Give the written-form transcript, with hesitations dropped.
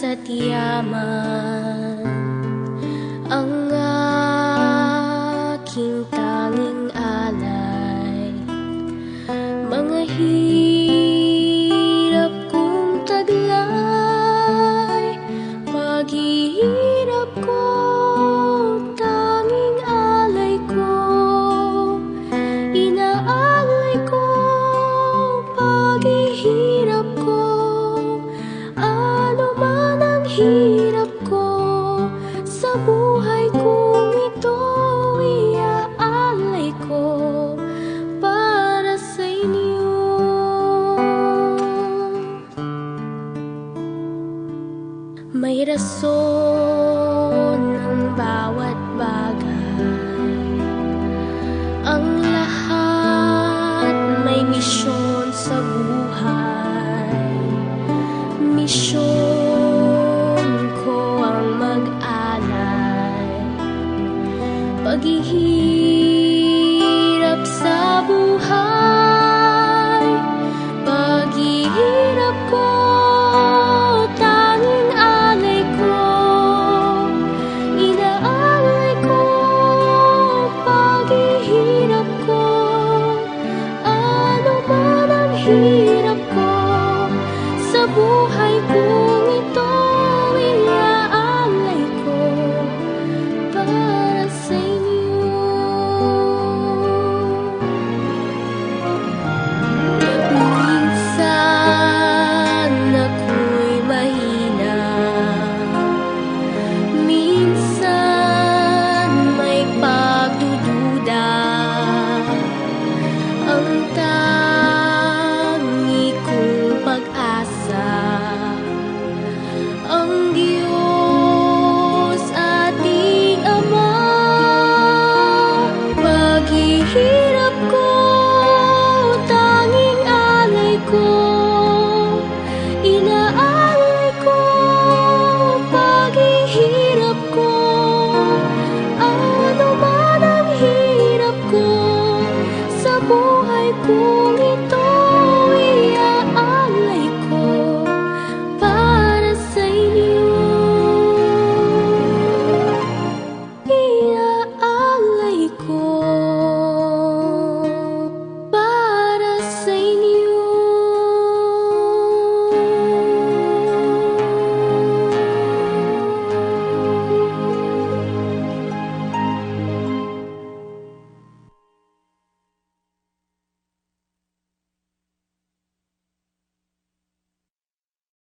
sa tiyaman, ang aking tanging alay. Mga hirap kong taglay, paghihirap ko, tanging alay ko, inaalay ko, paghihirap ko, ano man ang hirap ko, sa buhay kong ito, iaalay ko para sa inyo. May rason ang bawat bagay,